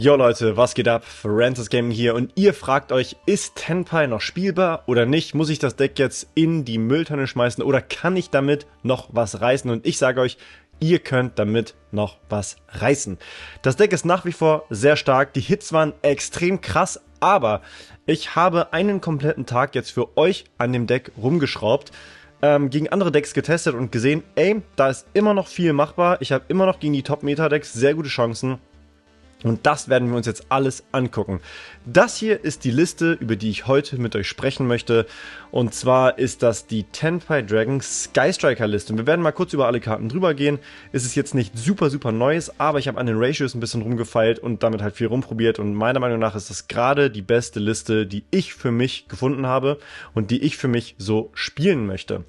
Jo Leute, was geht ab? Francis Gaming hier und ihr fragt euch, ist Tenpai noch spielbar oder nicht? Muss ich das Deck jetzt in die Mülltonne schmeißen oder kann ich damit noch was reißen? Und ich sage euch, ihr könnt damit noch was reißen. Das Deck ist nach wie vor sehr stark, die Hits waren extrem krass, aber ich habe einen kompletten Tag jetzt für euch an dem Deck rumgeschraubt, gegen andere Decks getestet und gesehen, ey, da ist immer noch viel machbar. Ich habe immer noch gegen die Top-Meta-Decks sehr gute Chancen. Und das werden wir uns jetzt alles angucken. Das hier ist die Liste, über die ich heute mit euch sprechen möchte. Und zwar ist das die Tenpai Dragon Sky Striker Liste. Und wir werden mal kurz über alle Karten drüber gehen. Es ist jetzt nicht super Neues, aber ich habe an den Ratios ein bisschen rumgefeilt und damit halt viel rumprobiert. Und meiner Meinung nach ist das gerade die beste Liste, die ich für mich gefunden habe und die ich für mich so spielen möchte.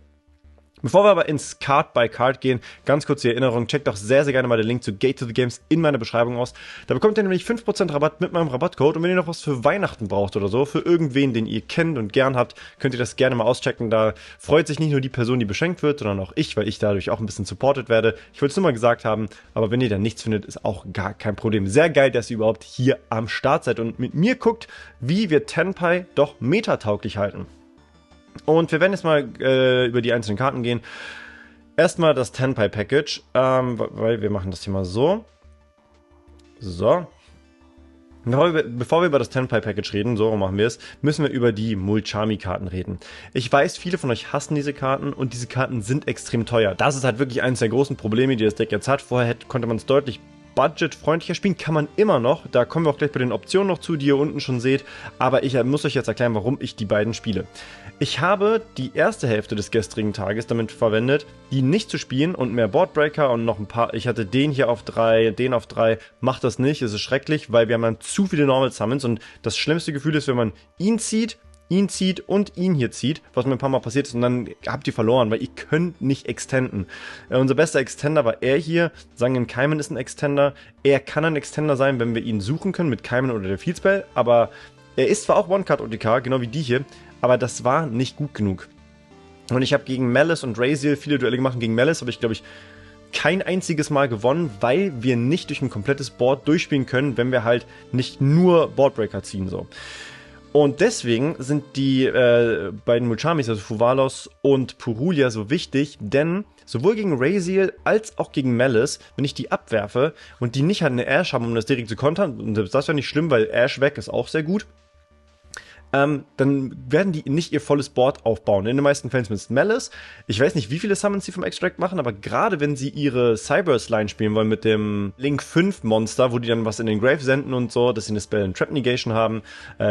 Bevor wir aber ins Card by Card gehen, ganz kurz die Erinnerung, checkt doch sehr gerne mal den Link zu Gate to the Games in meiner Beschreibung aus. Da bekommt ihr nämlich 5% Rabatt mit meinem Rabattcode und wenn ihr noch was für Weihnachten braucht oder so, für irgendwen, den ihr kennt und gern habt, könnt ihr das gerne mal auschecken. Da freut sich nicht nur die Person, die beschenkt wird, sondern auch ich, weil ich dadurch auch ein bisschen supported werde. Ich wollte es nur mal gesagt haben, aber wenn ihr da nichts findet, ist auch gar kein Problem. Sehr geil, dass ihr überhaupt hier am Start seid und mit mir guckt, wie wir Tenpai doch metatauglich halten. Und wir werden jetzt mal über die einzelnen Karten gehen. Erstmal das Tenpai Package, weil wir machen das hier mal so. So. Bevor wir über das Tenpai Package reden, so machen wir es, müssen wir über die Mulchami Karten reden. Ich weiß, viele von euch hassen diese Karten und diese Karten sind extrem teuer. Das ist halt wirklich eines der großen Probleme, die das Deck jetzt hat. Vorher konnte man es deutlich budgetfreundlicher spielen, kann man immer noch. Da kommen wir auch gleich bei den Optionen noch zu, die ihr unten schon seht. Aber ich muss euch jetzt erklären, warum ich die beiden spiele. Ich habe die erste Hälfte des gestrigen Tages damit verwendet, die nicht zu spielen und mehr Boardbreaker und noch ein paar. Ich hatte den hier auf 3, den auf 3. Macht das nicht, es ist schrecklich, weil wir haben dann zu viele Normal Summons und das schlimmste Gefühl ist, wenn man ihn zieht und ihn hier zieht, was mir ein paar Mal passiert ist und dann habt ihr verloren, weil ihr könnt nicht extenden. Unser bester Extender war er hier, Sangen Keimen ist ein Extender, er kann ein Extender sein, wenn wir ihn suchen können mit Keimen oder der Field Spell, aber er ist zwar auch One-Card-OTK, genau wie die hier, aber das war nicht gut genug. Und ich habe gegen Malice und Raziel viele Duelle gemacht, gegen Malice habe ich glaube ich kein einziges Mal gewonnen, weil wir nicht durch ein komplettes Board durchspielen können, wenn wir halt nicht nur Boardbreaker ziehen, so. Und deswegen sind die beiden Mulchamis, also Fuvalos und Purulia, so wichtig, denn sowohl gegen Raziel als auch gegen Malice, wenn ich die abwerfe und die nicht halt eine Ash haben, um das direkt zu kontern, und das ist ja nicht schlimm, weil Ash weg ist auch sehr gut, dann werden die nicht ihr volles Board aufbauen. In den meisten Fällen mit Malice. Ich weiß nicht, wie viele Summons sie vom Extract machen, aber gerade wenn sie ihre Cyberse-Line spielen wollen mit dem Link 5 Monster, wo die dann was in den Grave senden und so, dass sie eine Spell and Trap Negation haben.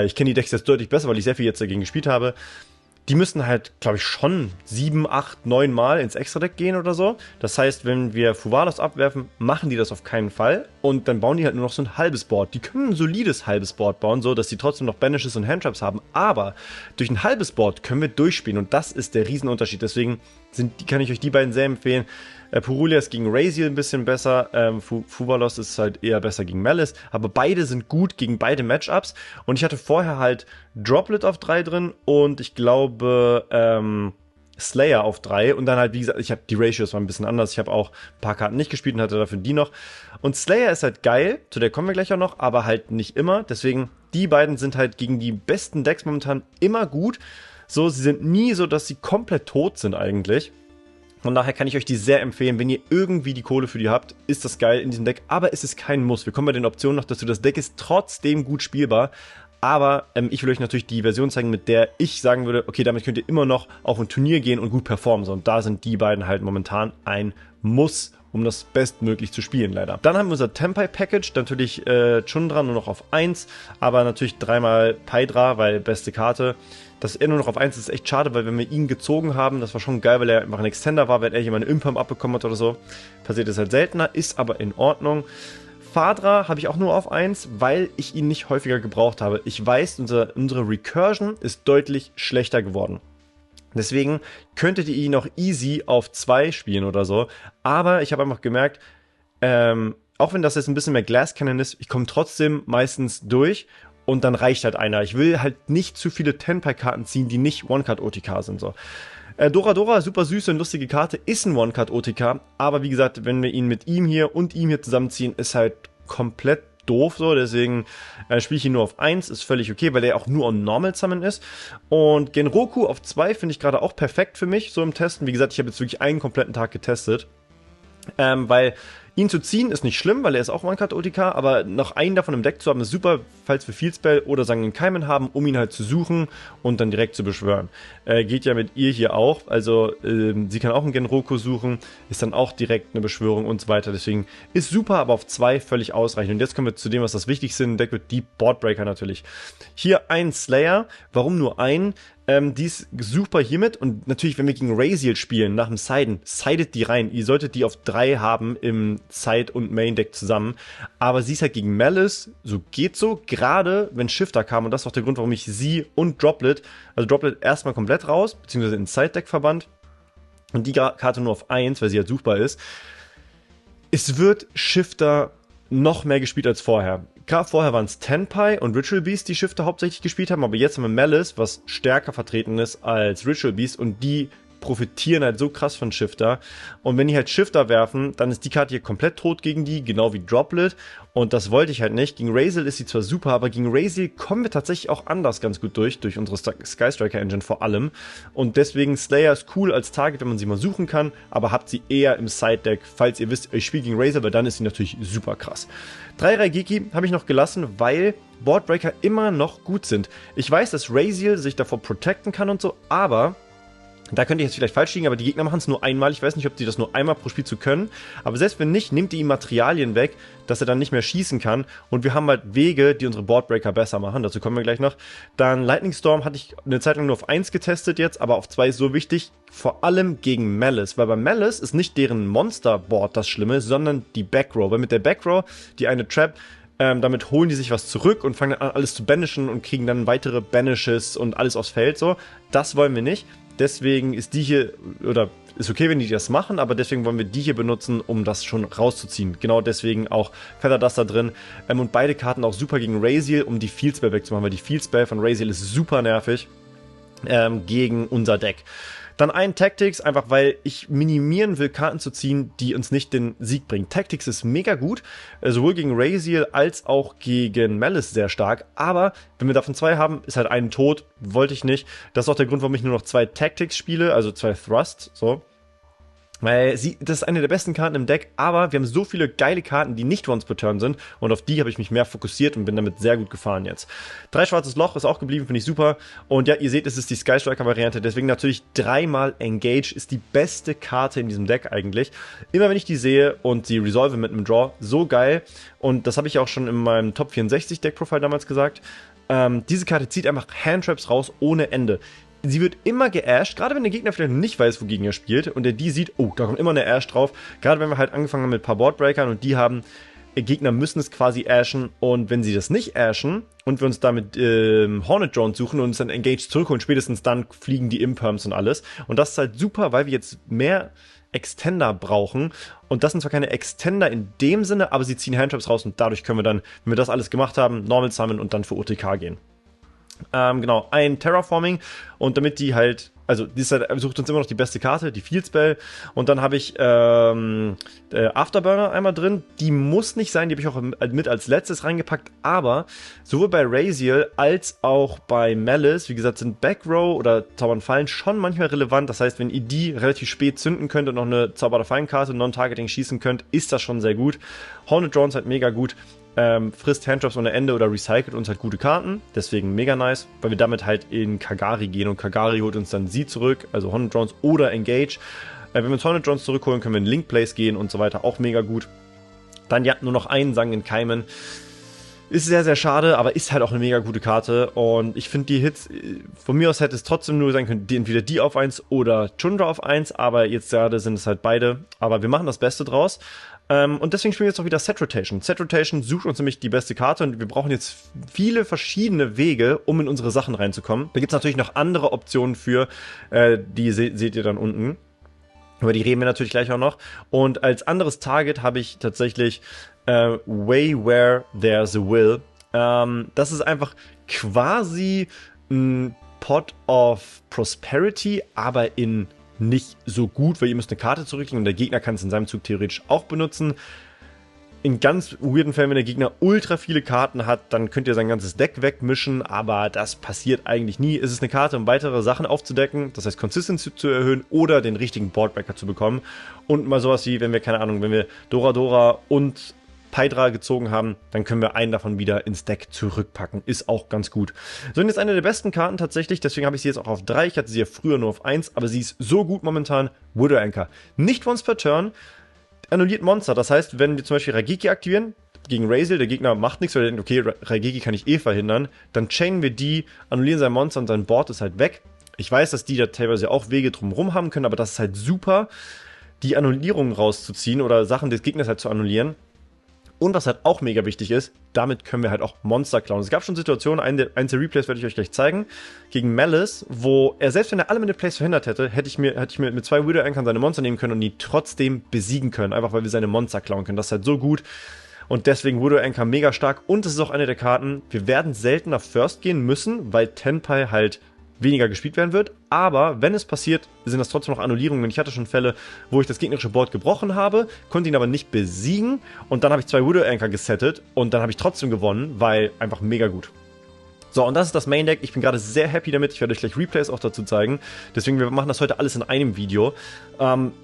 Ich kenne die Decks jetzt deutlich besser, weil ich sehr viel jetzt dagegen gespielt habe. Die müssen halt, glaube ich, schon 7, 8, 9 Mal ins Extra-Deck gehen oder so. Das heißt, wenn wir Fuvalos abwerfen, machen die das auf keinen Fall. Und dann bauen die halt nur noch so ein halbes Board. Die können ein solides halbes Board bauen, so dass sie trotzdem noch Banishes und Handtraps haben. Aber durch ein halbes Board können wir durchspielen. Und das ist der Riesenunterschied. Deswegen kann ich euch die beiden sehr empfehlen. Purulia ist gegen Raziel ein bisschen besser, Fuvalos ist halt eher besser gegen Malice, aber beide sind gut gegen beide Matchups und ich hatte vorher halt Droplet auf 3 drin und ich glaube Slayer auf 3 und dann halt, wie gesagt, ich habe die Ratios waren ein bisschen anders, ich habe auch ein paar Karten nicht gespielt und hatte dafür die noch und Slayer ist halt geil, zu der kommen wir gleich auch noch, aber halt nicht immer, deswegen die beiden sind halt gegen die besten Decks momentan immer gut, so, sie sind nie so, dass sie komplett tot sind eigentlich. Von daher kann ich euch die sehr empfehlen, wenn ihr irgendwie die Kohle für die habt, ist das geil in diesem Deck, aber es ist kein Muss. Wir kommen bei den Optionen noch dazu, das Deck ist trotzdem gut spielbar, aber ich will euch natürlich die Version zeigen, mit der ich sagen würde, okay, damit könnt ihr immer noch auf ein Turnier gehen und gut performen, so, und da sind die beiden halt momentan ein Muss, um das bestmöglich zu spielen, leider. Dann haben wir unser Tenpai Package, natürlich Chundra nur noch auf 1, aber natürlich dreimal Paidra, weil beste Karte. Dass er nur noch auf 1 ist echt schade, weil wenn wir ihn gezogen haben, das war schon geil, weil er einfach ein Extender war, wenn er jemand eine Impam abbekommen hat oder so. Passiert es halt seltener, ist aber in Ordnung. Fadra habe ich auch nur auf 1, weil ich ihn nicht häufiger gebraucht habe. Ich weiß, unsere Recursion ist deutlich schlechter geworden. Deswegen könntet ihr ihn auch easy auf 2 spielen oder so. Aber ich habe einfach gemerkt, auch wenn das jetzt ein bisschen mehr Glass Cannon ist, ich komme trotzdem meistens durch. Und dann reicht halt einer. Ich will halt nicht zu viele Tenpai-Karten ziehen, die nicht One-Card-OTK sind. So. Dora, super süße und lustige Karte, ist ein One-Card-OTK. Aber wie gesagt, wenn wir ihn mit ihm hier und ihm hier zusammenziehen, ist halt komplett doof so, deswegen spiele ich ihn nur auf 1, ist völlig okay, weil er auch nur on Normal Summon ist. Und Genroku auf 2 finde ich gerade auch perfekt für mich, so im Testen. Wie gesagt, ich habe jetzt wirklich einen kompletten Tag getestet, weil ihn zu ziehen ist nicht schlimm, weil er ist auch One-Card-OTK, aber noch einen davon im Deck zu haben ist super, falls wir Field Spell oder Sang in Keimen haben, um ihn halt zu suchen und dann direkt zu beschwören. Geht ja mit ihr hier auch, also sie kann auch einen Genroku suchen, ist dann auch direkt eine Beschwörung und so weiter, deswegen ist super, aber auf 2 völlig ausreichend. Und jetzt kommen wir zu dem, was das Wichtigste im Deck wird, die Boardbreaker natürlich. Hier ein Slayer, warum nur ein? Die ist super hiermit und natürlich, wenn wir gegen Raziel spielen, nach dem Siden, sidet die rein. Ihr solltet die auf 3 haben im Side- und Main-Deck zusammen, aber sie ist halt gegen Malice, so geht so, gerade wenn Shifter kam und das ist auch der Grund, warum ich sie und Droplet, also Droplet erstmal komplett raus, beziehungsweise ins Side-Deck verbannt und die Karte nur auf 1, weil sie halt suchbar ist. Es wird Shifter noch mehr gespielt als vorher. Klar, vorher waren es Tenpai und Ritual Beast, die Shifter hauptsächlich gespielt haben, aber jetzt haben wir Malice, was stärker vertreten ist als Ritual Beast und die profitieren halt so krass von Shifter. Und wenn die halt Shifter werfen, dann ist die Karte hier komplett tot gegen die, genau wie Droplet. Und das wollte ich halt nicht. Gegen Raziel ist sie zwar super, aber gegen Raziel kommen wir tatsächlich auch anders ganz gut durch unsere Sky Striker Engine vor allem. Und deswegen Slayer ist cool als Target, wenn man sie mal suchen kann, aber habt sie eher im Side-Deck, falls ihr wisst, ich spiele gegen Raziel, weil dann ist sie natürlich super krass. 3 Raigeki habe ich noch gelassen, weil Boardbreaker immer noch gut sind. Ich weiß, dass Raziel sich davor protecten kann und so, aber da könnte ich jetzt vielleicht falsch liegen, aber die Gegner machen es nur einmal. Ich weiß nicht, ob die das nur einmal pro Spiel zu können. Aber selbst wenn nicht, nimmt ihr ihm Materialien weg, dass er dann nicht mehr schießen kann. Und wir haben halt Wege, die unsere Boardbreaker besser machen. Dazu kommen wir gleich noch. Dann Lightning Storm hatte ich eine Zeit lang nur auf 1 getestet jetzt, aber auf 2 ist so wichtig. Vor allem gegen Malice. Weil bei Malice ist nicht deren Monster-Board das Schlimme, sondern die Backrow. Weil mit der Backrow, die eine Trap, damit holen die sich was zurück und fangen dann an, alles zu banishen und kriegen dann weitere Banishes und alles aufs Feld. So, das wollen wir nicht. Deswegen ist die hier, oder ist okay, wenn die das machen, aber deswegen wollen wir die hier benutzen, um das schon rauszuziehen. Genau deswegen auch Feather Duster drin. Und beide Karten auch super gegen Raziel, um die Field Spell wegzumachen, weil die Field Spell von Raziel ist super nervig gegen unser Deck. Dann ein Tactics, einfach weil ich minimieren will, Karten zu ziehen, die uns nicht den Sieg bringen. Tactics ist mega gut, sowohl gegen Raziel als auch gegen Malice sehr stark, aber wenn wir davon 2 haben, ist halt ein tot, wollte ich nicht. Das ist auch der Grund, warum ich nur noch 2 Tactics spiele, also 2 Thrust, so. Weil das ist eine der besten Karten im Deck, aber wir haben so viele geile Karten, die nicht Once per Turn sind und auf die habe ich mich mehr fokussiert und bin damit sehr gut gefahren jetzt. 3 schwarzes Loch ist auch geblieben, finde ich super. Und ja, ihr seht, es ist die Sky Striker Variante, deswegen natürlich 3-mal Engage ist die beste Karte in diesem Deck eigentlich. Immer wenn ich die sehe und sie resolve mit einem Draw, so geil. Und das habe ich auch schon in meinem Top 64 Deck Profile damals gesagt. Diese Karte zieht einfach Handtraps raus ohne Ende. Sie wird immer geasht, gerade wenn der Gegner vielleicht nicht weiß, wogegen er spielt und der die sieht, oh, da kommt immer eine Ash drauf. Gerade wenn wir halt angefangen haben mit ein paar Boardbreakern und die haben, Gegner müssen es quasi ashen und wenn sie das nicht ashen und wir uns damit Hornet Drone suchen und uns dann Engage zurückholen, spätestens dann fliegen die Imperms und alles. Und das ist halt super, weil wir jetzt mehr Extender brauchen. Und das sind zwar keine Extender in dem Sinne, aber sie ziehen Handtraps raus und dadurch können wir dann, wenn wir das alles gemacht haben, Normal Summon und dann für OTK gehen. Genau, ein Terraforming und damit die halt, also die ist halt, sucht uns immer noch die beste Karte, die Field Spell und dann habe ich Afterburner einmal drin, die muss nicht sein, die habe ich auch mit als letztes reingepackt, aber sowohl bei Raziel als auch bei Malice, wie gesagt, sind Backrow oder Zaubern Fallen schon manchmal relevant, das heißt, wenn ihr die relativ spät zünden könnt und noch eine Zauber Fallenkarte Non-Targeting schießen könnt, ist das schon sehr gut. Hornet Drones halt mega gut. Frisst Handtraps ohne Ende oder recycelt uns halt gute Karten, deswegen mega nice, weil wir damit halt in Kagari gehen und Kagari holt uns dann sie zurück, also Hornet Drones oder Engage. Wenn wir uns Hornet Drones zurückholen, können wir in Link Plays gehen und so weiter, auch mega gut. Dann ja, nur noch einen Sang in Keimen. Ist sehr, sehr schade, aber ist halt auch eine mega gute Karte und ich finde die Hits, von mir aus hätte es trotzdem nur sein können, entweder die auf 1 oder Chundra auf 1, aber jetzt gerade sind es halt beide, aber wir machen das Beste draus. Und deswegen spielen wir jetzt auch wieder Set Rotation. Set Rotation sucht uns nämlich die beste Karte und wir brauchen jetzt viele verschiedene Wege, um in unsere Sachen reinzukommen. Da gibt es natürlich noch andere Optionen für, die seht ihr dann unten. Über die reden wir natürlich gleich auch noch. Und als anderes Target habe ich tatsächlich Way Where There's a Will. Das ist einfach quasi ein Pot of Prosperity, aber in nicht so gut, weil ihr müsst eine Karte zurücklegen und der Gegner kann es in seinem Zug theoretisch auch benutzen. in ganz weirden Fällen, wenn der Gegner ultra viele Karten hat, dann könnt ihr sein ganzes Deck wegmischen, aber das passiert eigentlich nie. Es ist eine Karte, um weitere Sachen aufzudecken, das heißt Consistency zu erhöhen oder den richtigen Boardbreaker zu bekommen. Und mal sowas wie, wenn wir, keine Ahnung, wenn wir Dora und Hydra gezogen haben, dann können wir einen davon wieder ins Deck zurückpacken. Ist auch ganz gut. So, und jetzt eine der besten Karten tatsächlich, deswegen habe ich sie jetzt auch auf 3. Ich hatte sie ja früher nur auf 1, aber sie ist so gut momentan. Widow Anchor. Nicht once per turn, annulliert Monster. Das heißt, wenn wir zum Beispiel Raigeki aktivieren, gegen Raziel, der Gegner macht nichts, weil er denkt, okay, Raigeki kann ich eh verhindern, dann chainen wir die, annullieren sein Monster und sein Board ist halt weg. Ich weiß, dass die da teilweise auch Wege drumherum haben können, aber das ist halt super, die Annullierungen rauszuziehen oder Sachen des Gegners halt zu annullieren. Und was halt auch mega wichtig ist, damit können wir halt auch Monster klauen. Es gab schon Situationen, eins der Replays werde ich euch gleich zeigen, gegen Malice, wo er, selbst wenn er alle meine Plays verhindert hätte, hätte ich mir mit 2 Widow Anchors seine Monster nehmen können und die trotzdem besiegen können. Einfach weil wir seine Monster klauen können. Das ist halt so gut. Und deswegen Widow Anchor mega stark. Und es ist auch eine der Karten, wir werden seltener First gehen müssen, weil Tenpai halt weniger gespielt werden wird, aber wenn es passiert, sind das trotzdem noch Annullierungen. Ich hatte schon Fälle, wo ich das gegnerische Board gebrochen habe, konnte ihn aber nicht besiegen und dann habe ich 2 Widow Anchor gesettet und dann habe ich trotzdem gewonnen, weil einfach mega gut. So, und das ist das Main Deck. Ich bin gerade sehr happy damit. Ich werde euch gleich Replays auch dazu zeigen. Deswegen, wir machen das heute alles in einem Video.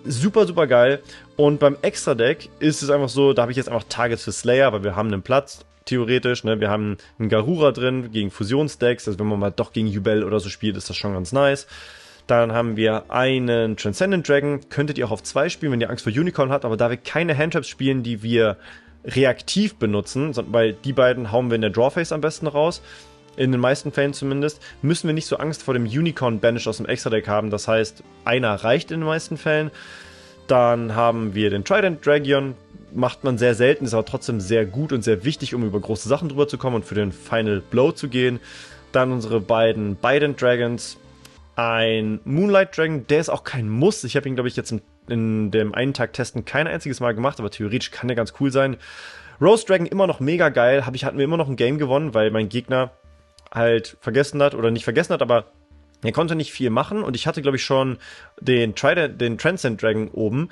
Super, super geil. Und beim Extra Deck ist es einfach so, da habe ich jetzt einfach Targets für Slayer, weil wir haben einen Platz. Theoretisch, ne? Wir haben einen Garura drin gegen Fusionsdecks, also wenn man mal doch gegen Yubel oder so spielt, ist das schon ganz nice. Dann haben wir einen Transcendent Dragon, könntet ihr auch auf 2 spielen, wenn ihr Angst vor Unicorn habt, aber da wir keine Handtraps spielen, die wir reaktiv benutzen, weil die beiden hauen wir in der Drawphase am besten raus, in den meisten Fällen zumindest, müssen wir nicht so Angst vor dem Unicorn Banish aus dem Extra-Deck haben, das heißt, einer reicht in den meisten Fällen. Dann haben wir den Trident Dragon, macht man sehr selten, ist aber trotzdem sehr gut und sehr wichtig, um über große Sachen drüber zu kommen und für den Final Blow zu gehen. Dann unsere beiden Bident Dragons, ein Moonlight Dragon, der ist auch kein Muss. Ich habe ihn, glaube ich, jetzt in dem einen Tag testen kein einziges Mal gemacht, aber theoretisch kann der ganz cool sein. Rose Dragon immer noch mega geil, hatten wir immer noch ein Game gewonnen, weil mein Gegner halt vergessen hat, oder nicht vergessen hat, aber er konnte nicht viel machen und ich hatte, glaube ich, schon den Transcend Dragon oben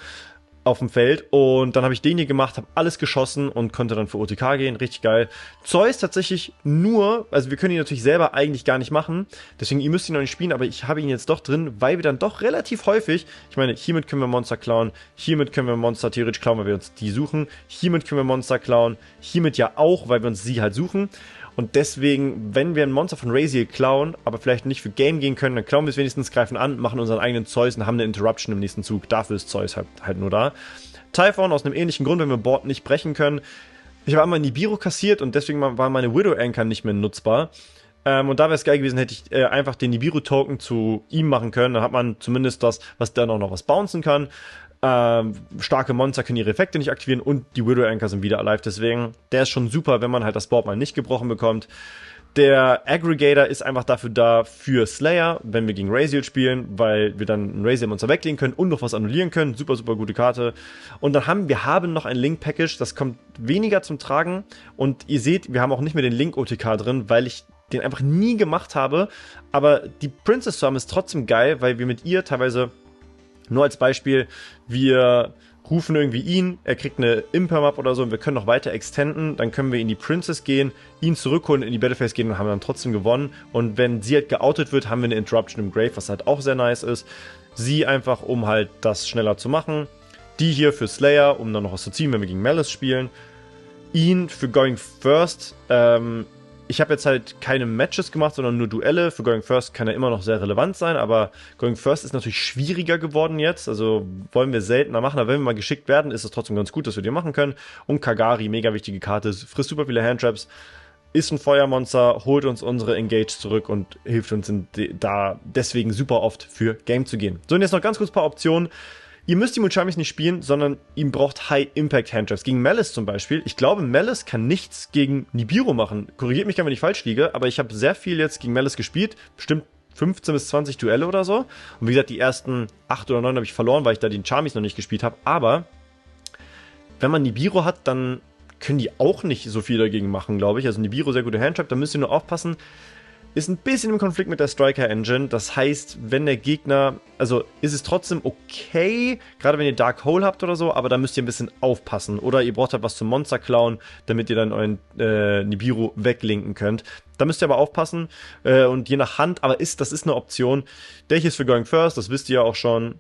auf dem Feld und dann habe ich den hier gemacht, habe alles geschossen und konnte dann für OTK gehen, richtig geil. Zeus tatsächlich nur, also wir können ihn natürlich selber eigentlich gar nicht machen, deswegen ihr müsst ihn noch nicht spielen, aber ich habe ihn jetzt doch drin, weil wir dann doch relativ häufig, ich meine, hiermit können wir Monster klauen, hiermit können wir Monster theoretisch klauen, weil wir uns die suchen, hiermit können wir Monster klauen, hiermit ja auch, weil wir uns sie halt suchen. Und deswegen, wenn wir ein Monster von Raziel klauen, aber vielleicht nicht für Game gehen können, dann klauen wir es wenigstens, greifen an, machen unseren eigenen Zeus und haben eine Interruption im nächsten Zug. Dafür ist Zeus halt nur da. Typhon aus einem ähnlichen Grund, wenn wir Board nicht brechen können. Ich habe einmal Nibiru kassiert und deswegen war meine Widow Anchor nicht mehr nutzbar. Und da wäre es geil gewesen, hätte ich einfach den Nibiru-Token zu ihm machen können. Dann hat man zumindest das, was dann auch noch was bouncen kann. Starke Monster können ihre Effekte nicht aktivieren und die Widow Anchor sind wieder alive. Deswegen, der ist schon super, wenn man halt das Board mal nicht gebrochen bekommt. Der Aggregator ist einfach dafür da für Slayer, wenn wir gegen Raziel spielen, weil wir dann ein Raziel-Monster weglegen können und noch was annullieren können. Super, super gute Karte. Und dann haben wir noch ein Link-Package, das kommt weniger zum Tragen. Und ihr seht, wir haben auch nicht mehr den Link-OTK drin, weil ich den einfach nie gemacht habe. Aber die Princess zu haben ist trotzdem geil, weil wir mit ihr teilweise, nur als Beispiel, wir rufen irgendwie ihn, er kriegt eine Impermap oder so und wir können noch weiter extenden, dann können wir in die Princess gehen, ihn zurückholen, in die Battlephase gehen und haben dann trotzdem gewonnen. Und wenn sie halt geoutet wird, haben wir eine Interruption im Grave, was halt auch sehr nice ist. Sie einfach, um halt das schneller zu machen. Die hier für Slayer, um dann noch was zu ziehen, wenn wir gegen Malice spielen. Ihn für Going First, ich habe jetzt halt keine Matches gemacht, sondern nur Duelle. Für Going First kann er immer noch sehr relevant sein, aber Going First ist natürlich schwieriger geworden jetzt. Also wollen wir seltener machen, aber wenn wir mal geschickt werden, ist es trotzdem ganz gut, dass wir die machen können. Und Kagari, mega wichtige Karte, frisst super viele Handtraps, ist ein Feuermonster, holt uns unsere Engage zurück und hilft uns da deswegen super oft für Game zu gehen. So, und jetzt noch ganz kurz ein paar Optionen. Ihr müsst die Muchamis nicht spielen, sondern ihr braucht High-Impact-Handtraps. Gegen Malice zum Beispiel. Ich glaube, Malice kann nichts gegen Nibiru machen. Korrigiert mich gerne, wenn ich falsch liege, aber ich habe sehr viel jetzt gegen Malice gespielt. Bestimmt 15 bis 20 Duelle oder so. Und wie gesagt, die ersten 8 oder 9 habe ich verloren, weil ich da den Charmies noch nicht gespielt habe. Aber wenn man Nibiru hat, dann können die auch nicht so viel dagegen machen, glaube ich. Also Nibiru, sehr gute Handtrap. Da müsst ihr nur aufpassen. ist ein bisschen im Konflikt mit der Striker Engine. Das heißt, wenn der Gegner, also ist es trotzdem okay, gerade wenn ihr Dark Hole habt oder so, aber da müsst ihr ein bisschen aufpassen. Oder ihr braucht halt was zum Monster klauen, damit ihr dann euren Nibiru weglinken könnt. Da müsst ihr aber aufpassen und je nach Hand, aber das ist eine Option. Der hier ist für Going First, das wisst ihr ja auch schon.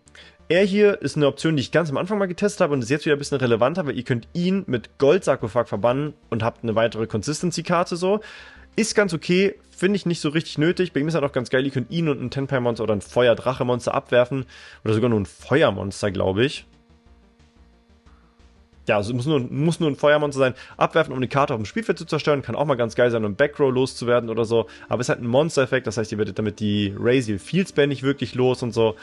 Er hier ist eine Option, die ich ganz am Anfang mal getestet habe und ist jetzt wieder ein bisschen relevanter, weil ihr könnt ihn mit Goldsarkophag verbannen und habt eine weitere Consistency-Karte so. Ist ganz okay, finde ich nicht so richtig nötig. Bei ihm ist halt auch ganz geil, ihr könnt ihn und ein Tenpai-Monster oder ein Feuer-Drache-Monster abwerfen. Oder sogar nur ein Feuermonster, glaube ich. Ja, also muss nur ein Feuermonster sein. Abwerfen, um die Karte auf dem Spielfeld zu zerstören. Kann auch mal ganz geil sein, um Backrow loszuwerden oder so. Aber es ist halt ein Monster-Effekt, das heißt, ihr werdet damit die Raziel Fieldspell nicht wirklich los und so.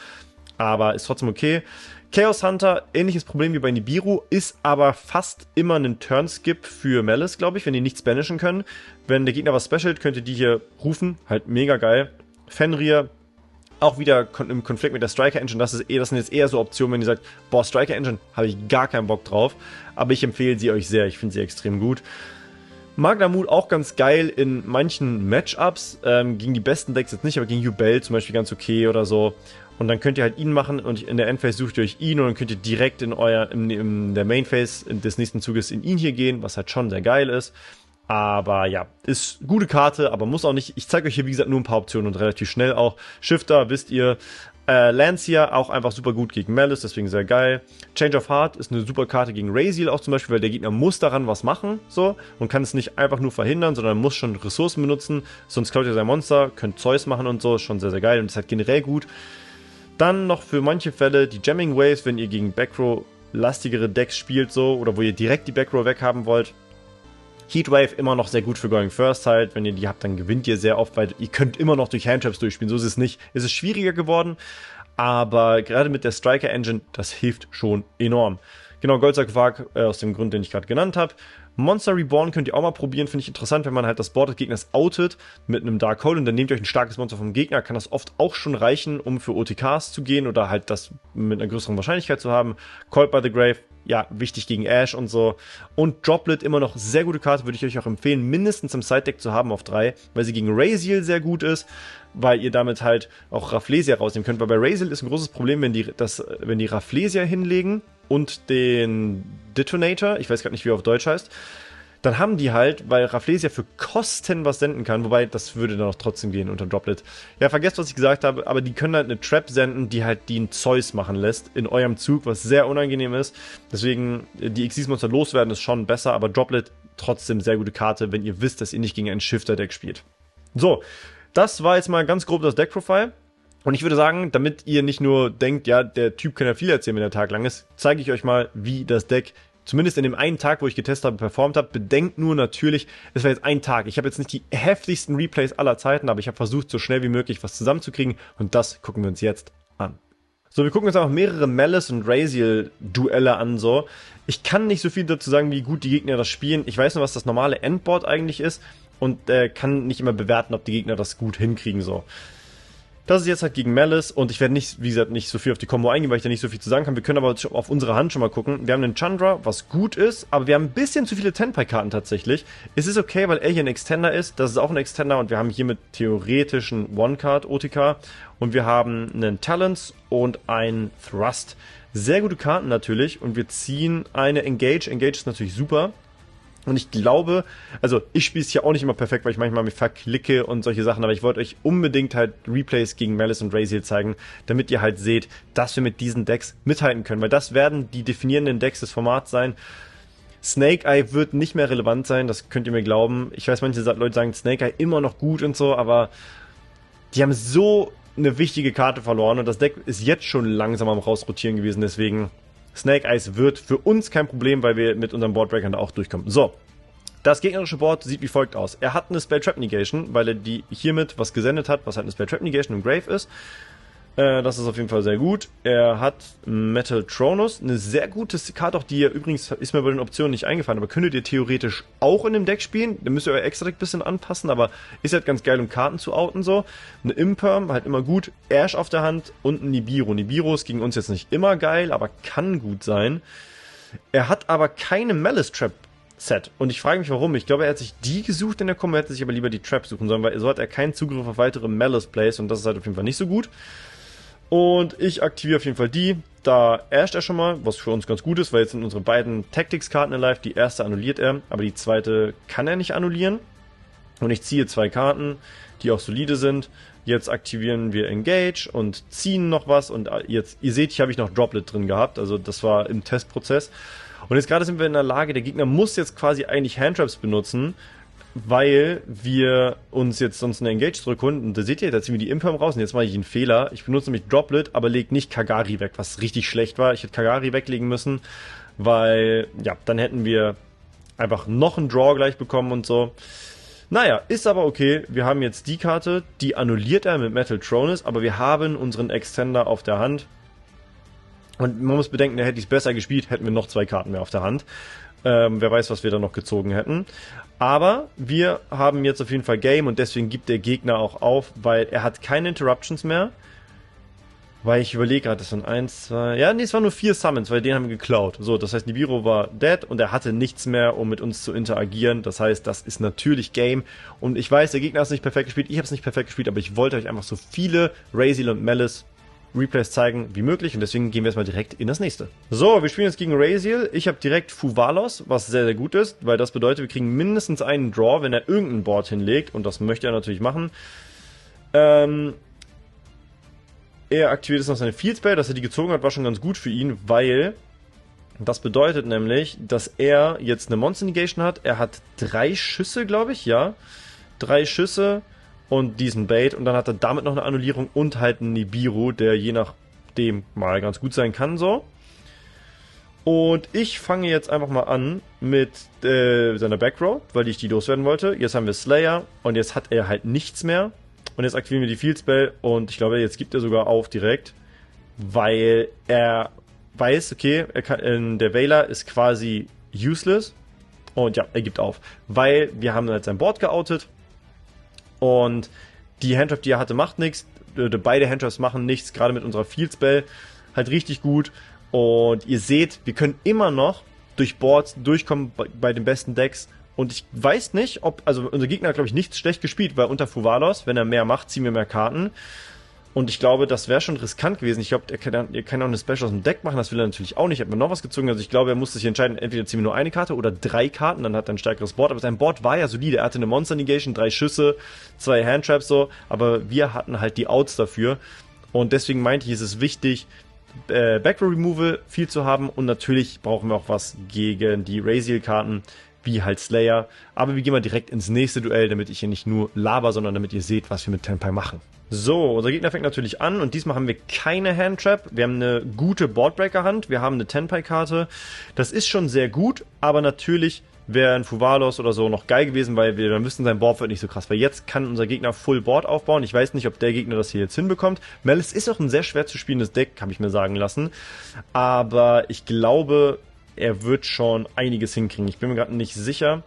Aber ist trotzdem okay. Chaos Hunter, ähnliches Problem wie bei Nibiru, ist aber fast immer ein Turnskip für Malice, glaube ich, wenn die nichts banishen können. Wenn der Gegner was specialt, könnt ihr die hier rufen. Halt mega geil. Fenrir, auch wieder im Konflikt mit der Striker Engine. Das sind jetzt eher so Optionen, wenn ihr sagt, boah, Striker Engine, habe ich gar keinen Bock drauf. Aber ich empfehle sie euch sehr. Ich finde sie extrem gut. Magnamut auch ganz geil in manchen Matchups. Gegen die besten Decks jetzt nicht, aber gegen Yubel zum Beispiel ganz okay oder so. Und dann könnt ihr halt ihn machen und in der Endphase sucht ihr euch ihn und dann könnt ihr direkt in der Mainphase des nächsten Zuges in ihn hier gehen, was halt schon sehr geil ist. Aber ja, ist gute Karte, aber muss auch nicht. Ich zeige euch hier, wie gesagt, nur ein paar Optionen und relativ schnell auch. Shifter, wisst ihr. Lancia auch einfach super gut gegen Malice, deswegen sehr geil. Change of Heart ist eine super Karte gegen Raziel auch zum Beispiel, weil der Gegner muss daran was machen, so, und kann es nicht einfach nur verhindern, sondern muss schon Ressourcen benutzen, sonst klaut ihr sein Monster, könnt Zeus machen und so, ist schon sehr, sehr geil und ist halt generell gut. Dann noch für manche Fälle die Jamming Waves, wenn ihr gegen Backrow lastigere Decks spielt, so, oder wo ihr direkt die Backrow weghaben wollt. Heatwave immer noch sehr gut für Going First halt. Wenn ihr die habt, dann gewinnt ihr sehr oft, weil ihr könnt immer noch durch Handtraps durchspielen. So ist es nicht. Es ist schwieriger geworden, aber gerade mit der Striker Engine, das hilft schon enorm. Genau, Goldsarkophag aus dem Grund, den ich gerade genannt habe. Monster Reborn könnt ihr auch mal probieren, finde ich interessant, wenn man halt das Board des Gegners outet mit einem Dark Hole und dann nehmt ihr euch ein starkes Monster vom Gegner, kann das oft auch schon reichen, um für OTKs zu gehen oder halt das mit einer größeren Wahrscheinlichkeit zu haben. Called by the Grave, ja, wichtig gegen Ash und so. Und Droplet, immer noch sehr gute Karte, würde ich euch auch empfehlen, mindestens im Side-Deck zu haben auf 3, weil sie gegen Raziel sehr gut ist, weil ihr damit halt auch Rafflesia rausnehmen könnt, weil bei Raziel ist ein großes Problem, wenn die Rafflesia hinlegen und den Detonator, ich weiß gerade nicht, wie er auf Deutsch heißt, dann haben die halt, weil Rafflesia für Kosten was senden kann, wobei das würde dann auch trotzdem gehen unter Droplet. Ja, vergesst, was ich gesagt habe, aber die können halt eine Trap senden, die halt den Zeus machen lässt in eurem Zug, was sehr unangenehm ist. Deswegen, die Xyz-Monster loswerden ist schon besser, aber Droplet trotzdem sehr gute Karte, wenn ihr wisst, dass ihr nicht gegen ein Shifter-Deck spielt. So, das war jetzt mal ganz grob das Deck-Profile. Und ich würde sagen, damit ihr nicht nur denkt, ja, der Typ kann ja viel erzählen, wenn der Tag lang ist, zeige ich euch mal, wie das Deck zumindest in dem einen Tag, wo ich getestet habe, performt habe. Bedenkt nur natürlich, es war jetzt ein Tag. Ich habe jetzt nicht die heftigsten Replays aller Zeiten, aber ich habe versucht, so schnell wie möglich was zusammenzukriegen und das gucken wir uns jetzt an. So, wir gucken uns auch mehrere Malice und Raziel-Duelle an, so. Ich kann nicht so viel dazu sagen, wie gut die Gegner das spielen. Ich weiß nur, was das normale Endboard eigentlich ist und kann nicht immer bewerten, ob die Gegner das gut hinkriegen, so. Das ist jetzt halt gegen Malice und ich werde nicht, wie gesagt, nicht so viel auf die Combo eingehen, weil ich da nicht so viel zu sagen kann. Wir können aber auf unsere Hand schon mal gucken. Wir haben einen Chandra, was gut ist, aber wir haben ein bisschen zu viele Tenpai-Karten tatsächlich. Es ist okay, weil er hier ein Extender ist. Das ist auch ein Extender und wir haben hier mit theoretischen One-Card-OTK und wir haben einen Talents und einen Thrust. Sehr gute Karten natürlich und wir ziehen eine Engage. Engage ist natürlich super. Und ich glaube, also ich spiele es hier auch nicht immer perfekt, weil ich manchmal mich verklicke und solche Sachen, aber ich wollte euch unbedingt halt Replays gegen Malice und Raziel zeigen, damit ihr halt seht, dass wir mit diesen Decks mithalten können, weil das werden die definierenden Decks des Formats sein. Snake Eye wird nicht mehr relevant sein, das könnt ihr mir glauben. Ich weiß, manche Leute sagen Snake Eye immer noch gut und so, aber die haben so eine wichtige Karte verloren und das Deck ist jetzt schon langsam am rausrotieren gewesen, deswegen Snake Eyes wird für uns kein Problem, weil wir mit unserem Boardbreakern da auch durchkommen. So, das gegnerische Board sieht wie folgt aus. Er hat eine Spell Trap Negation, weil er die hiermit was gesendet hat, was halt eine Spell Trap Negation im Grave ist. Das ist auf jeden Fall sehr gut. Er hat Metal Tronus, eine sehr gute Karte, auch die ihr übrigens, ist mir bei den Optionen nicht eingefallen, aber könntet ihr theoretisch auch in dem Deck spielen. Da müsst ihr euer Extra-Deck ein bisschen anpassen, aber ist halt ganz geil, um Karten zu outen so. Eine Imperm, halt immer gut. Ash auf der Hand und ein Nibiru. Nibiru ist gegen uns jetzt nicht immer geil, aber kann gut sein. Er hat aber keine Malice Trap Z. Und ich frage mich, warum. Ich glaube, er hat sich die gesucht in der Combo, hätte sich aber lieber die Trap suchen sollen, weil so hat er keinen Zugriff auf weitere Malice Plays und das ist halt auf jeden Fall nicht so gut. Und ich aktiviere auf jeden Fall die. Da asht er schon mal, was für uns ganz gut ist, weil jetzt sind unsere beiden Tactics-Karten alive. Die erste annulliert er, aber die zweite kann er nicht annullieren. Und ich ziehe 2 Karten, die auch solide sind. Jetzt aktivieren wir Engage und ziehen noch was. Und jetzt, ihr seht, hier habe ich noch Droplet drin gehabt. Also das war im Testprozess. Und jetzt gerade sind wir in der Lage, der Gegner muss jetzt quasi eigentlich Handtraps benutzen, weil wir uns jetzt sonst eine Engage zurückholen. Und da seht ihr, da ziehen wir die Imperm raus. Und jetzt mache ich einen Fehler. Ich benutze nämlich Droplet, aber lege nicht Kagari weg, was richtig schlecht war. Ich hätte Kagari weglegen müssen, weil, ja, dann hätten wir einfach noch einen Draw gleich bekommen und so. Naja, ist aber okay. Wir haben jetzt die Karte, die annulliert er mit Metal Tronus, aber wir haben unseren Extender auf der Hand. Und man muss bedenken, da hätte ich es besser gespielt, hätten wir noch 2 Karten mehr auf der Hand. Wer weiß, was wir da noch gezogen hätten. Aber wir haben jetzt auf jeden Fall Game und deswegen gibt der Gegner auch auf, weil er hat keine Interruptions mehr. Weil ich überlege gerade, das waren 1, 2... Ja, nee, es waren nur 4 Summons, weil den haben wir geklaut. So, das heißt, Nibiru war dead und er hatte nichts mehr, um mit uns zu interagieren. Das heißt, das ist natürlich Game. Und ich weiß, der Gegner hat es nicht perfekt gespielt, ich habe es nicht perfekt gespielt, aber ich wollte euch einfach so viele Raziel und Malice Replays zeigen wie möglich und deswegen gehen wir jetzt mal direkt in das nächste. So, wir spielen jetzt gegen Raziel. Ich habe direkt Fuvalos, was sehr, sehr gut ist, weil das bedeutet, wir kriegen mindestens einen Draw, wenn er irgendein Board hinlegt und das möchte er natürlich machen. Er aktiviert jetzt noch seine Field Spell, dass er die gezogen hat, war schon ganz gut für ihn, weil das bedeutet nämlich, dass er jetzt eine Monster Negation hat. Er hat 3 Schüsse, glaube ich, ja. 3 Schüsse und diesen Bait und dann hat er damit noch eine Annullierung und halt einen Nibiru, der je nachdem mal ganz gut sein kann, so. Und ich fange jetzt einfach mal an mit seiner Backrow, weil ich die loswerden wollte. Jetzt haben wir Slayer und jetzt hat er halt nichts mehr. Und jetzt aktivieren wir die Field Spell und ich glaube, jetzt gibt er sogar auf direkt, weil er weiß, okay, der Veiler ist quasi useless und ja, er gibt auf, weil wir haben halt sein Board geoutet und die Handtrap, die er hatte, macht nichts, beide Handtraps machen nichts, gerade mit unserer Field Spell, halt richtig gut und ihr seht, wir können immer noch durch Boards durchkommen bei den besten Decks. Und ich weiß nicht, also unser Gegner hat, glaube ich, nichts schlecht gespielt, weil unter Fuvalos, wenn er mehr macht, ziehen wir mehr Karten. Und ich glaube, das wäre schon riskant gewesen. Ich glaube, er kann auch eine Special aus dem Deck machen, das will er natürlich auch nicht. Hat mir noch was gezogen, also ich glaube, er musste sich entscheiden, entweder ziehen wir nur eine Karte oder 3 Karten, dann hat er ein stärkeres Board. Aber sein Board war ja solide, er hatte eine Monster Negation, 3 Schüsse, 2 Handtraps so, aber wir hatten halt die Outs dafür. Und deswegen meinte ich, es ist wichtig, Backrow Removal viel zu haben und natürlich brauchen wir auch was gegen die Raziel-Karten, wie halt Slayer. Aber wir gehen mal direkt ins nächste Duell, damit ich hier nicht nur laber, sondern damit ihr seht, was wir mit Tenpai machen. So, unser Gegner fängt natürlich an und diesmal haben wir keine Handtrap. Wir haben eine gute Boardbreaker-Hand, wir haben eine Tenpai-Karte. Das ist schon sehr gut, aber natürlich wäre ein Fuvalos oder so noch geil gewesen, weil wir dann wüssten, sein Board wird nicht so krass. Weil jetzt kann unser Gegner Full Board aufbauen. Ich weiß nicht, ob der Gegner das hier jetzt hinbekommt. Malice ist auch ein sehr schwer zu spielendes Deck, habe ich mir sagen lassen. Aber ich glaube, er wird schon einiges hinkriegen. Ich bin mir gerade nicht sicher,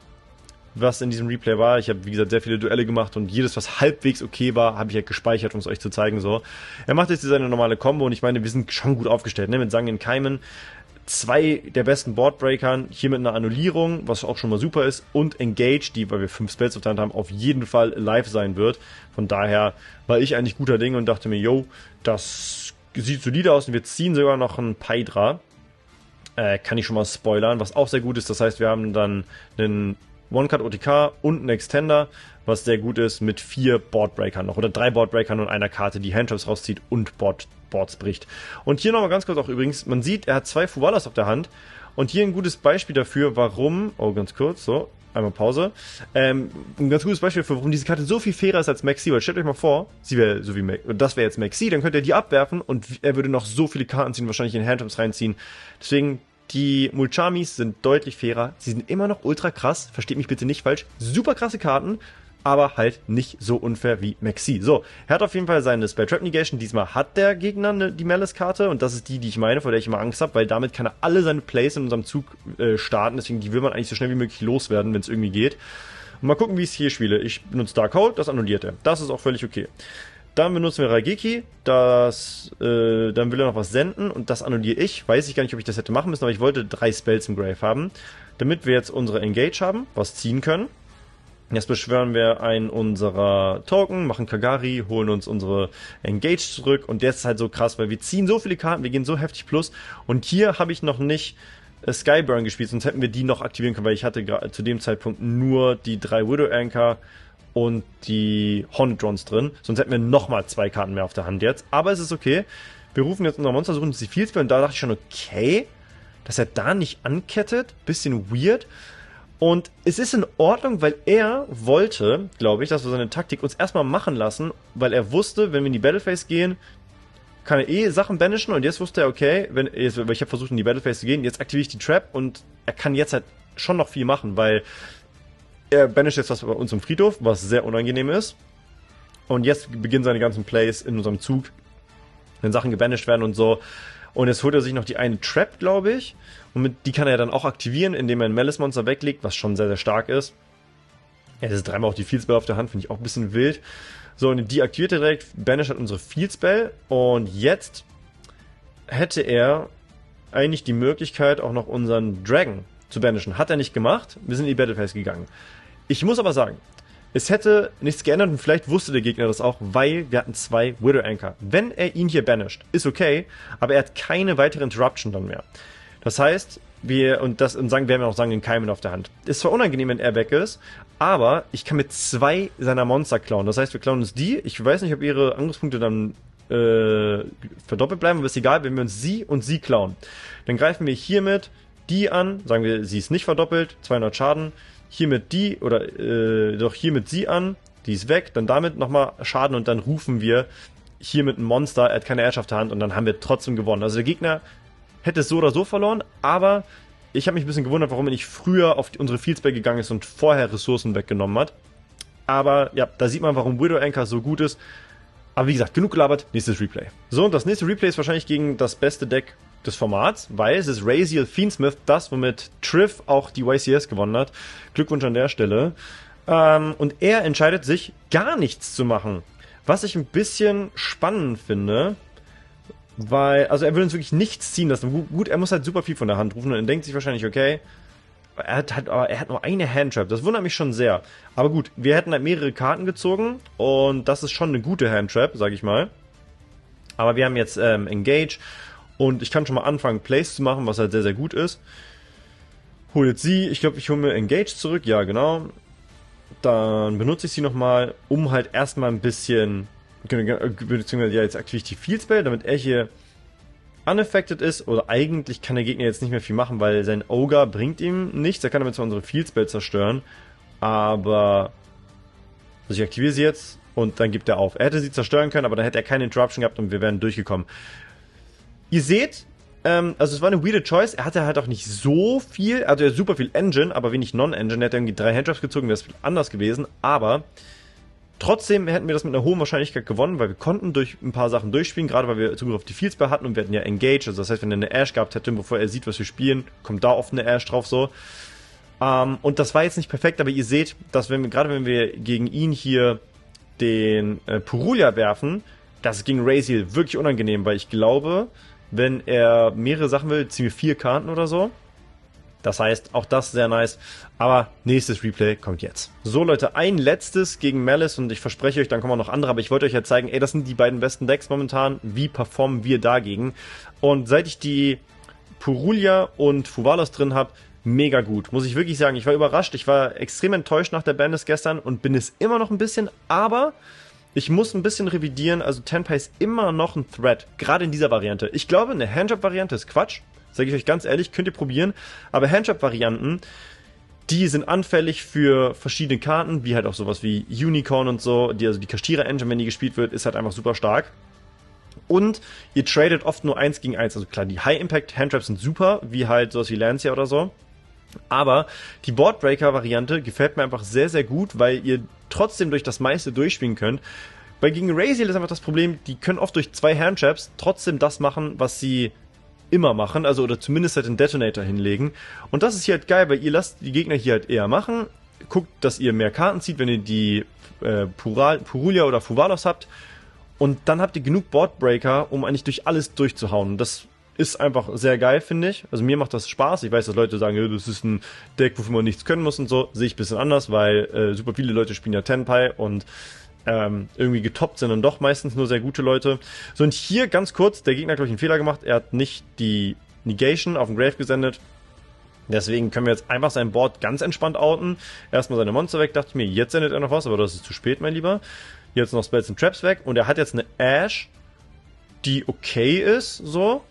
was in diesem Replay war. Ich habe, wie gesagt, sehr viele Duelle gemacht und jedes, was halbwegs okay war, habe ich halt gespeichert, um es euch zu zeigen. So, er macht jetzt seine normale Combo und ich meine, wir sind schon gut aufgestellt, ne? Mit Sang in Keimen. 2 der besten Boardbreakern, hier mit einer Annullierung, was auch schon mal super ist, und Engage, die, weil wir 5 Spells auf der Hand haben, auf jeden Fall live sein wird. Von daher war ich eigentlich guter Ding und dachte mir, yo, das sieht solide aus und wir ziehen sogar noch einen Paidra. Kann ich schon mal spoilern, was auch sehr gut ist. Das heißt, wir haben dann einen One-Card OTK und einen Extender, was sehr gut ist, mit 4 Boardbreakern noch. Oder 3 Boardbreakern und einer Karte, die Handtraps rauszieht und Boards bricht. Und hier nochmal ganz kurz auch übrigens, man sieht, er hat 2 Fuvalas auf der Hand. Und hier ein gutes Beispiel dafür, warum, ganz kurz, so, einmal Pause. Ein ganz gutes Beispiel dafür, warum diese Karte so viel fairer ist als Maxi, weil stellt euch mal vor, sie wäre so wie das wäre jetzt Maxi, dann könnt ihr die abwerfen und er würde noch so viele Karten ziehen, wahrscheinlich in Handtraps reinziehen. Deswegen, die Mulchamis sind deutlich fairer. Sie sind immer noch ultra krass, versteht mich bitte nicht falsch. Super krasse Karten, aber halt nicht so unfair wie Maxi. So, er hat auf jeden Fall seine Spell Trap Negation. Diesmal hat der Gegner die Malice-Karte und das ist die ich meine, vor der ich immer Angst habe, weil damit kann er alle seine Plays in unserem Zug starten. Deswegen, die will man eigentlich so schnell wie möglich loswerden, wenn es irgendwie geht. Und mal gucken, wie ich es hier spiele. Ich benutze Darkhold, das annulliert er. Das ist auch völlig okay. Dann benutzen wir Raigeki, dann will er noch was senden und das annulliere ich. Weiß ich gar nicht, ob ich das hätte machen müssen, aber ich wollte 3 Spells im Grave haben, damit wir jetzt unsere Engage haben, was ziehen können. Jetzt beschwören wir einen unserer Token, machen Kagari, holen uns unsere Engage zurück und jetzt ist halt so krass, weil wir ziehen so viele Karten, wir gehen so heftig plus und hier habe ich noch nicht Skyburn gespielt, sonst hätten wir die noch aktivieren können, weil ich hatte zu dem Zeitpunkt nur die 3 Widow Anchor und die Hornedrons drin. Sonst hätten wir nochmal 2 Karten mehr auf der Hand jetzt. Aber es ist okay. Wir rufen jetzt unser Monster, suchen uns die Fieldspell und da dachte ich schon, okay, dass er da nicht ankettet. Bisschen weird. Und es ist in Ordnung, weil er wollte, glaube ich, das war seine Taktik, uns erstmal machen lassen, weil er wusste, wenn wir in die Battlephase gehen, kann er Sachen banishen und jetzt wusste er, okay, weil ich habe versucht in die Battlephase zu gehen, jetzt aktiviere ich die Trap und er kann jetzt halt schon noch viel machen, weil er banisht jetzt was bei uns im Friedhof, was sehr unangenehm ist. Und jetzt beginnen seine ganzen Plays in unserem Zug, wenn Sachen gebanisht werden und so. Und jetzt holt er sich noch die eine Trap, glaube ich. Und die kann er dann auch aktivieren, indem er ein Malice-Monster weglegt, was schon sehr, sehr stark ist. Ja, das ist 3-mal auch die Field-Spell auf der Hand, finde ich auch ein bisschen wild. So, und die aktiviert er direkt, banisht hat unsere Field-Spell. Und jetzt hätte er eigentlich die Möglichkeit, auch noch unseren Dragon zu banishen. Hat er nicht gemacht. Wir sind in die Battlephase gegangen. Ich muss aber sagen, es hätte nichts geändert und vielleicht wusste der Gegner das auch, weil wir hatten 2 Widow Anchor. Wenn er ihn hier banisht, ist okay, aber er hat keine weitere Interruption dann mehr. Das heißt, wir haben ja noch Sang in Keimen auf der Hand. Ist zwar unangenehm, wenn er weg ist, aber ich kann mit 2 seiner Monster klauen. Das heißt, wir klauen uns die. Ich weiß nicht, ob ihre Angriffspunkte dann verdoppelt bleiben, aber ist egal, wenn wir uns sie und sie klauen. Dann greifen wir hiermit die an, sagen wir, sie ist nicht verdoppelt, 200 Schaden. Hiermit die, oder hiermit sie an, die ist weg, dann damit nochmal Schaden und dann rufen wir hiermit ein Monster, er hat keine Herrschaft der Hand und dann haben wir trotzdem gewonnen. Also der Gegner hätte es so oder so verloren, aber ich habe mich ein bisschen gewundert, warum er nicht früher auf unsere Fieldspell gegangen ist und vorher Ressourcen weggenommen hat. Aber ja, da sieht man, warum Widow Anchor so gut ist. Aber wie gesagt, genug gelabert, nächstes Replay. So, und das nächste Replay ist wahrscheinlich gegen das beste Deck des Formats, weil es ist Raziel Fiendsmith, das, womit Triff auch die YCS gewonnen hat. Glückwunsch an der Stelle. Und er entscheidet sich, gar nichts zu machen. Was ich ein bisschen spannend finde, weil, also er will uns wirklich nichts ziehen lassen. Gut, er muss halt super viel von der Hand rufen und er denkt sich wahrscheinlich, okay, er hat nur eine Handtrap. Das wundert mich schon sehr. Aber gut, wir hätten halt mehrere Karten gezogen und das ist schon eine gute Handtrap, sag ich mal. Aber wir haben jetzt Engage. Und ich kann schon mal anfangen, Plays zu machen, was halt sehr, sehr gut ist. Hol jetzt sie. Ich glaube, ich hole mir Engage zurück. Ja, genau. Dann benutze ich sie nochmal, um halt erstmal ein bisschen, beziehungsweise ja, jetzt aktiviere ich die Field Spell, damit er hier unaffected ist. Oder eigentlich kann der Gegner jetzt nicht mehr viel machen, weil sein Ogre bringt ihm nichts. Er kann damit zwar unsere Field Spell zerstören. Aber also ich aktiviere sie jetzt und dann gibt er auf. Er hätte sie zerstören können, aber dann hätte er keine Interruption gehabt und wir wären durchgekommen. Ihr seht, also es war eine weirde Choice, er hatte halt auch nicht so viel, also er hat super viel Engine, aber wenig Non-Engine, er hat irgendwie 3 Handtraps gezogen, wäre es anders gewesen, aber trotzdem hätten wir das mit einer hohen Wahrscheinlichkeit gewonnen, weil wir konnten durch ein paar Sachen durchspielen, gerade weil wir Zugriff auf die Fieldspell hatten und wir hatten ja Engage, also das heißt, wenn er eine Ash gehabt hätte, bevor er sieht, was wir spielen, kommt da oft eine Ash drauf so. Und das war jetzt nicht perfekt, aber ihr seht, dass gerade wenn wir gegen ihn hier den Purulia werfen, das ist gegen Raziel wirklich unangenehm, weil ich glaube, wenn er mehrere Sachen will, ziehen wir 4 Karten oder so. Das heißt, auch das sehr nice. Aber nächstes Replay kommt jetzt. So Leute, ein letztes gegen Malice und ich verspreche euch, dann kommen auch noch andere. Aber ich wollte euch ja zeigen, ey, das sind die beiden besten Decks momentan. Wie performen wir dagegen? Und seit ich die Purulia und Fuvalos drin habe, mega gut. Muss ich wirklich sagen, ich war überrascht. Ich war extrem enttäuscht nach der Bandis gestern und bin es immer noch ein bisschen. Aber ich muss ein bisschen revidieren, also Tenpai ist immer noch ein Threat, gerade in dieser Variante. Ich glaube, eine Handtrap-Variante ist Quatsch, sage ich euch ganz ehrlich, könnt ihr probieren, aber Handtrap-Varianten, die sind anfällig für verschiedene Karten, wie halt auch sowas wie Unicorn und so, also die Kashtira-Engine, wenn die gespielt wird, ist halt einfach super stark. Und ihr tradet oft nur 1 gegen 1, also klar, die High-Impact-Handtraps sind super, wie halt sowas wie Lancia oder so. Aber die Boardbreaker-Variante gefällt mir einfach sehr, sehr gut, weil ihr trotzdem durch das meiste durchspielen könnt. Weil gegen Raziel ist einfach das Problem, die können oft durch 2 Handtraps trotzdem das machen, was sie immer machen, also oder zumindest halt den Detonator hinlegen. Und das ist hier halt geil, weil ihr lasst die Gegner hier halt eher machen, guckt, dass ihr mehr Karten zieht, wenn ihr die Purulia oder Fuvalos habt. Und dann habt ihr genug Boardbreaker, um eigentlich durch alles durchzuhauen. Das ist einfach sehr geil, finde ich. Also mir macht das Spaß. Ich weiß, dass Leute sagen, ja, das ist ein Deck, wofür man nichts können muss und so. Sehe ich ein bisschen anders, weil super viele Leute spielen ja Tenpai und irgendwie getoppt sind dann doch meistens nur sehr gute Leute. So, und hier ganz kurz, der Gegner hat, glaube ich, einen Fehler gemacht. Er hat nicht die Negation auf den Grave gesendet. Deswegen können wir jetzt einfach sein Board ganz entspannt outen. Erstmal seine Monster weg, dachte ich mir, jetzt sendet er noch was, aber das ist zu spät, mein Lieber. Jetzt noch Spells und Traps weg und er hat jetzt eine Ash, die okay ist, so.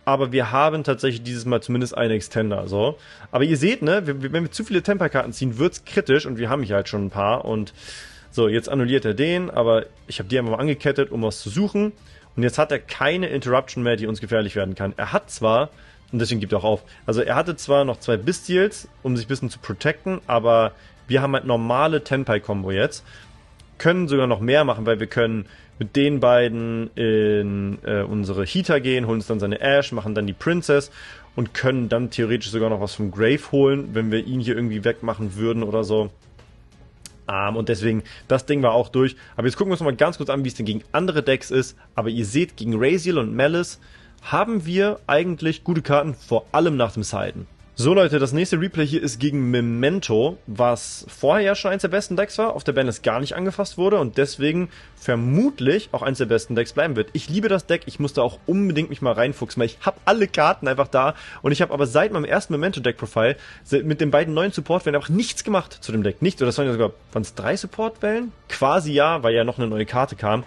Aber wir haben tatsächlich dieses Mal zumindest einen Extender, so. Aber ihr seht, ne, wenn wir zu viele Tempai-Karten ziehen, wird's kritisch und wir haben hier halt schon ein paar und so, jetzt annulliert er den, aber ich habe die einfach mal angekettet, um was zu suchen und jetzt hat er keine Interruption mehr, die uns gefährlich werden kann. Er hat zwar, und deswegen gibt er auch auf, also er hatte zwar noch 2 Bestials, um sich ein bisschen zu protecten, aber wir haben halt normale Tenpai-Kombo jetzt, können sogar noch mehr machen, weil wir können mit den beiden in unsere Heater gehen, holen uns dann seine Ash, machen dann die Princess und können dann theoretisch sogar noch was vom Grave holen, wenn wir ihn hier irgendwie wegmachen würden oder so. Und deswegen, das Ding war auch durch. Aber jetzt gucken wir uns noch mal ganz kurz an, wie es denn gegen andere Decks ist. Aber ihr seht, gegen Raziel und Malice haben wir eigentlich gute Karten, vor allem nach dem Siden. So Leute, das nächste Replay hier ist gegen Memento, was vorher ja schon eins der besten Decks war, auf der Banlist gar nicht angefasst wurde und deswegen vermutlich auch eins der besten Decks bleiben wird. Ich liebe das Deck, ich musste auch unbedingt mich mal reinfuchsen, weil ich habe alle Karten einfach da und ich habe aber seit meinem ersten Memento-Deck-Profile mit den beiden neuen Support-Wellen einfach nichts gemacht zu dem Deck. Nicht, oder das waren ja sogar, waren es 3 Support-Wellen? Quasi ja, weil ja noch eine neue Karte kam.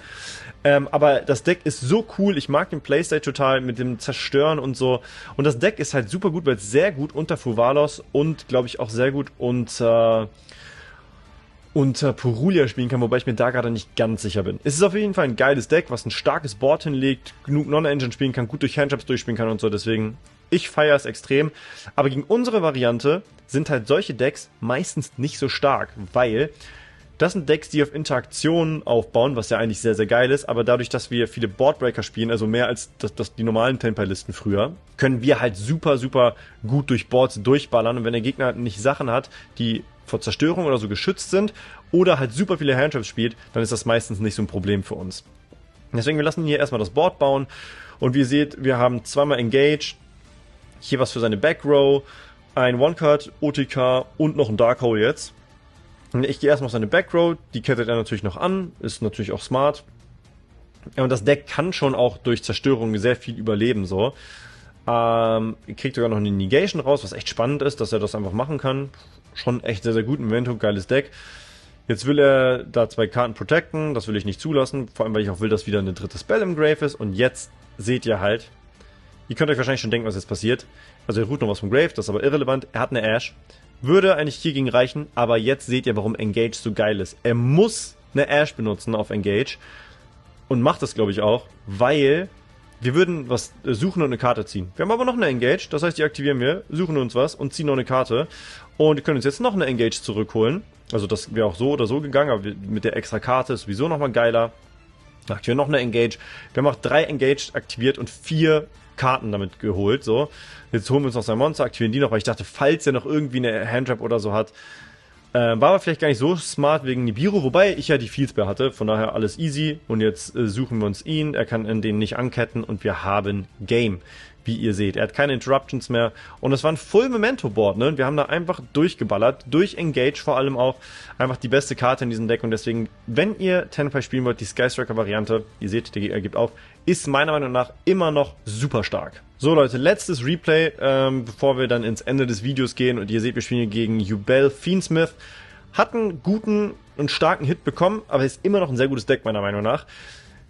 Aber das Deck ist so cool, ich mag den Playstyle total mit dem Zerstören und so. Und das Deck ist halt super gut, weil es sehr gut unter Fuvalos und, glaube ich, auch sehr gut unter Purulia spielen kann, wobei ich mir da gerade nicht ganz sicher bin. Es ist auf jeden Fall ein geiles Deck, was ein starkes Board hinlegt, genug Non-Engine spielen kann, gut durch Handjobs durchspielen kann und so, deswegen, ich feiere es extrem. Aber gegen unsere Variante sind halt solche Decks meistens nicht so stark, weil das sind Decks, die auf Interaktionen aufbauen, was ja eigentlich sehr, sehr geil ist, aber dadurch, dass wir viele Boardbreaker spielen, also mehr als die normalen Tenpai-Listen früher, können wir halt super, super gut durch Boards durchballern und wenn der Gegner nicht Sachen hat, die vor Zerstörung oder so geschützt sind oder halt super viele Handtraps spielt, dann ist das meistens nicht so ein Problem für uns. Deswegen, wir lassen hier erstmal das Board bauen und wie ihr seht, wir haben zweimal Engage, hier was für seine Backrow, ein One-Card, OTK und noch ein Darkhole jetzt. Ich gehe erstmal auf seine Backrow, die kettet er natürlich noch an, ist natürlich auch smart. Und das Deck kann schon auch durch Zerstörung sehr viel überleben, so. Ihr kriegt sogar noch eine Negation raus, was echt spannend ist, dass er das einfach machen kann. Schon echt sehr, sehr gut, Memento, geiles Deck. Jetzt will er da 2 Karten protecten, das will ich nicht zulassen, vor allem weil ich auch will, dass wieder eine dritte Spell im Grave ist. Und jetzt seht ihr halt, ihr könnt euch wahrscheinlich schon denken, was jetzt passiert. Also er ruht noch was vom Grave, das ist aber irrelevant, er hat eine Ash. Würde eigentlich hiergegen reichen, aber jetzt seht ihr, warum Engage so geil ist. Er muss eine Ash benutzen auf Engage und macht das, glaube ich, auch, weil wir würden was suchen und eine Karte ziehen. Wir haben aber noch eine Engage, das heißt, die aktivieren wir, suchen uns was und ziehen noch eine Karte und wir können uns jetzt noch eine Engage zurückholen. Also das wäre auch so oder so gegangen, aber mit der extra Karte ist sowieso nochmal geiler. Aktivieren noch eine Engage. Wir haben auch 3 Engage aktiviert und 4 Karten damit geholt, so. Jetzt holen wir uns noch sein Monster, aktivieren die noch, weil ich dachte, falls er noch irgendwie eine Handtrap oder so hat, war aber vielleicht gar nicht so smart wegen Nibiru, wobei ich ja die Fieldspear hatte, von daher alles easy und jetzt suchen wir uns ihn, er kann in den nicht anketten und wir haben Game, wie ihr seht. Er hat keine Interruptions mehr und es war ein Full Memento Board, ne? Wir haben da einfach durchgeballert, durch Engage vor allem auch, einfach die beste Karte in diesem Deck und deswegen, wenn ihr Tenpai spielen wollt, die Skystriker Variante, ihr seht, der Gegner gibt auf, ist meiner Meinung nach immer noch super stark. So Leute, letztes Replay, bevor wir dann ins Ende des Videos gehen und ihr seht, wir spielen hier gegen Yubel Fiendsmith. Hat einen guten und starken Hit bekommen, aber ist immer noch ein sehr gutes Deck meiner Meinung nach.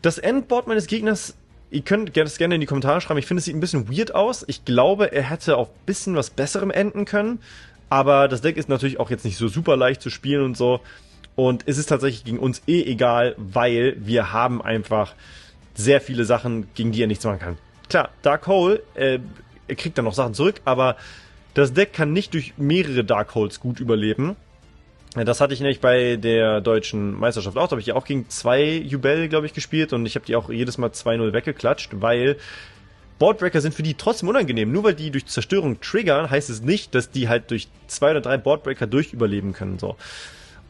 Das Endboard meines Gegners, ihr könnt das gerne in die Kommentare schreiben, ich finde es sieht ein bisschen weird aus. Ich glaube, er hätte auf ein bisschen was Besserem enden können, aber das Deck ist natürlich auch jetzt nicht so super leicht zu spielen und so. Und es ist tatsächlich gegen uns egal, weil wir haben einfach sehr viele Sachen, gegen die er nichts machen kann. Klar, Darkhole, er kriegt dann noch Sachen zurück, aber das Deck kann nicht durch mehrere Darkholes gut überleben. Das hatte ich nämlich bei der deutschen Meisterschaft auch. Da habe ich ja auch gegen 2 Yubel, glaube ich, gespielt und ich habe die auch jedes Mal 2-0 weggeklatscht, weil Boardbreaker sind für die trotzdem unangenehm. Nur weil die durch Zerstörung triggern, heißt es nicht, dass die halt durch 2 oder 3 Boardbreaker durchüberleben können. So.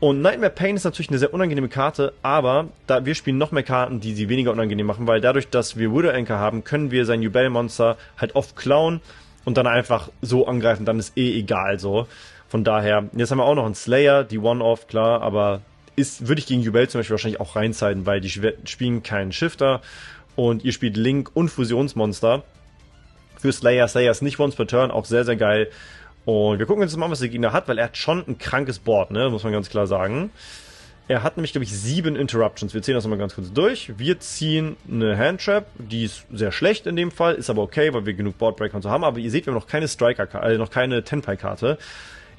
Und Nightmare Pain ist natürlich eine sehr unangenehme Karte, aber da wir spielen noch mehr Karten, die sie weniger unangenehm machen, weil dadurch, dass wir Widow Anchor haben, können wir sein Yubel-Monster halt oft klauen und dann einfach so angreifen, dann ist eh egal so. Von daher, jetzt haben wir auch noch einen Slayer, die One-Off, klar, aber würde ich gegen Yubel zum Beispiel wahrscheinlich auch reinzeiten, weil die spielen keinen Shifter und ihr spielt Link und Fusionsmonster. Für Slayer ist nicht once per turn, auch sehr, sehr geil. Und wir gucken uns jetzt mal an, was der Gegner hat, weil er hat schon ein krankes Board, ne? Muss man ganz klar sagen. Er hat nämlich, glaube ich, 7 Interruptions. Wir ziehen das nochmal ganz kurz durch. Wir ziehen eine Handtrap, die ist sehr schlecht in dem Fall, ist aber okay, weil wir genug Boardbreaker und so haben. Aber ihr seht, wir haben noch keine Striker-Karte, noch keine Tenpai-Karte.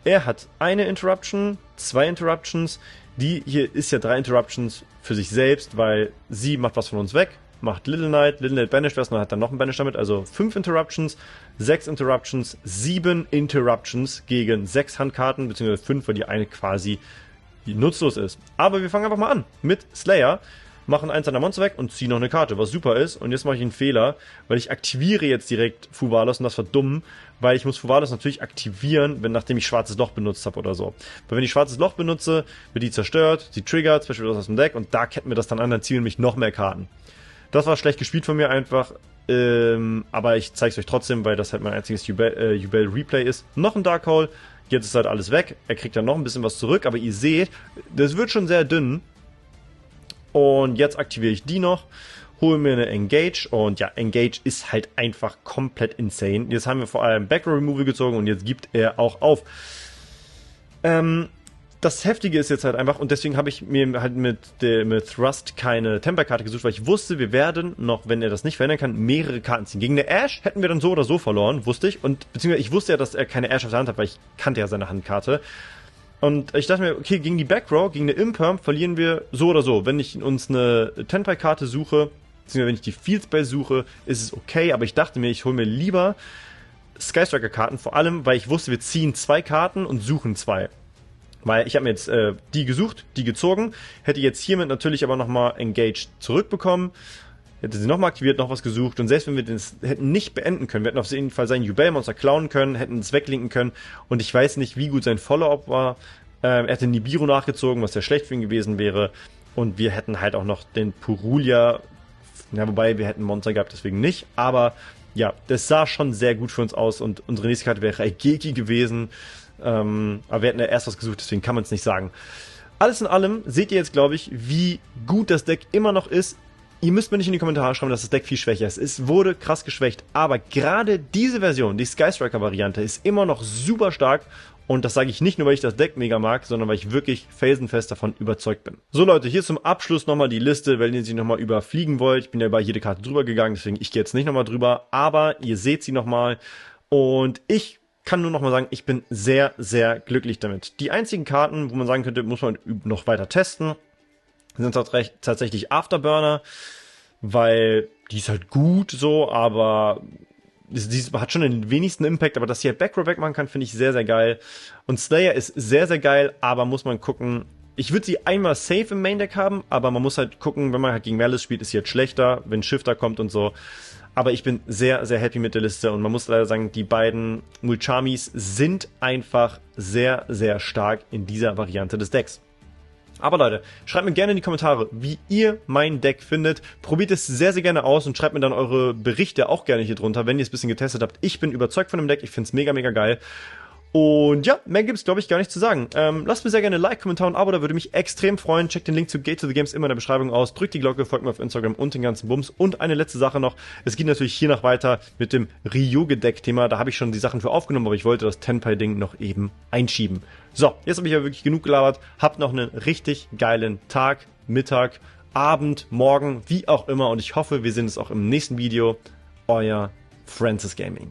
Er hat eine Interruption, 2 Interruptions. Die hier ist ja 3 Interruptions für sich selbst, weil sie macht was von uns weg. Macht Little Knight banished was, und hat dann noch ein Banish damit, also 5 Interruptions, 6 Interruptions, 7 Interruptions gegen 6 Handkarten, beziehungsweise 5, weil die eine quasi nutzlos ist. Aber wir fangen einfach mal an mit Slayer, machen eins seiner Monster weg und ziehen noch eine Karte, was super ist. Und jetzt mache ich einen Fehler, weil ich aktiviere jetzt direkt Fuvalos und das war dumm, weil ich muss Fuvalos natürlich aktivieren, nachdem ich Schwarzes Loch benutzt habe oder so. Weil wenn ich Schwarzes Loch benutze, wird die zerstört, sie triggert, zum Beispiel aus dem Deck und da ketten wir das dann an, dann ziehen wir nämlich noch mehr Karten. Das war schlecht gespielt von mir einfach, aber ich zeige es euch trotzdem, weil das halt mein einziges Yubel Replay ist. Noch ein Dark Hole, jetzt ist halt alles weg, er kriegt dann noch ein bisschen was zurück, aber ihr seht, das wird schon sehr dünn. Und jetzt aktiviere ich die noch, hole mir eine Engage und ja, Engage ist halt einfach komplett insane. Jetzt haben wir vor allem Backrow Removal gezogen und jetzt gibt er auch auf. Das Heftige ist jetzt halt einfach, und deswegen habe ich mir halt mit Thrust keine Temper-Karte gesucht, weil ich wusste, wir werden noch, wenn er das nicht verändern kann, mehrere Karten ziehen. Gegen eine Ash hätten wir dann so oder so verloren, wusste ich. Und beziehungsweise ich wusste ja, dass er keine Ash auf der Hand hat, weil ich kannte ja seine Handkarte. Und ich dachte mir, okay, gegen die Backrow, gegen eine Imperm verlieren wir so oder so. Wenn ich uns eine Tenpai-Karte suche, beziehungsweise wenn ich die Field Spell suche, ist es okay, aber ich dachte mir, ich hole mir lieber Skystriker-Karten, vor allem, weil ich wusste, wir ziehen 2 Karten und suchen 2. Weil ich habe mir jetzt die gesucht, die gezogen, hätte jetzt hiermit natürlich aber nochmal Engaged zurückbekommen, hätte sie nochmal aktiviert, noch was gesucht und selbst wenn wir das hätten nicht beenden können, wir hätten auf jeden Fall sein Yubel-Monster klauen können, hätten es weglinken können und ich weiß nicht, wie gut sein Follow-up war. Er hätte Nibiru nachgezogen, was sehr schlecht für ihn gewesen wäre und wir hätten halt auch noch den Purulia, ja, wobei wir hätten Monster gehabt, deswegen nicht, aber ja, das sah schon sehr gut für uns aus und unsere nächste Karte wäre Raigeki gewesen. Aber wir hätten ja erst was gesucht, deswegen kann man es nicht sagen. Alles in allem seht ihr jetzt, glaube ich, wie gut das Deck immer noch ist. Ihr müsst mir nicht in die Kommentare schreiben, dass das Deck viel schwächer ist. Es wurde krass geschwächt, aber gerade diese Version, die Skystriker-Variante, ist immer noch super stark. Und das sage ich nicht nur, weil ich das Deck mega mag, sondern weil ich wirklich felsenfest davon überzeugt bin. So Leute, hier zum Abschluss nochmal die Liste, wenn ihr sie nochmal überfliegen wollt. Ich bin ja bei jede Karte drüber gegangen, deswegen ich gehe jetzt nicht nochmal drüber. Aber ihr seht sie nochmal und ich kann nur noch mal sagen, ich bin sehr, sehr glücklich damit. Die einzigen Karten, wo man sagen könnte, muss man noch weiter testen, sind tatsächlich Afterburner, weil die ist halt gut so, aber die hat schon den wenigsten Impact, aber dass sie halt Backrow wegmachen kann, finde ich sehr, sehr geil. Und Slayer ist sehr, sehr geil, aber muss man gucken. Ich würde sie einmal safe im Main Deck haben, aber man muss halt gucken, wenn man halt gegen Malice spielt, ist sie jetzt schlechter, wenn Shifter kommt und so. Aber ich bin sehr, sehr happy mit der Liste und man muss leider sagen, die beiden Mulchamis sind einfach sehr, sehr stark in dieser Variante des Decks. Aber Leute, schreibt mir gerne in die Kommentare, wie ihr mein Deck findet. Probiert es sehr, sehr gerne aus und schreibt mir dann eure Berichte auch gerne hier drunter, wenn ihr es ein bisschen getestet habt. Ich bin überzeugt von dem Deck, ich finde es mega, mega geil. Und ja, mehr gibt's glaube ich gar nicht zu sagen. Lasst mir sehr gerne ein Like, Kommentar und ein Abo, da würde mich extrem freuen. Checkt den Link zu Gate to the Games immer in der Beschreibung aus. Drückt die Glocke, folgt mir auf Instagram und den ganzen Bums. Und eine letzte Sache noch, es geht natürlich hier noch weiter mit dem Ryuge-Deck-Thema. Da habe ich schon die Sachen für aufgenommen, aber ich wollte das Tenpai-Ding noch eben einschieben. So, jetzt habe ich ja wirklich genug gelabert. Habt noch einen richtig geilen Tag, Mittag, Abend, Morgen, wie auch immer. Und ich hoffe, wir sehen uns auch im nächsten Video. Euer Francis Gaming.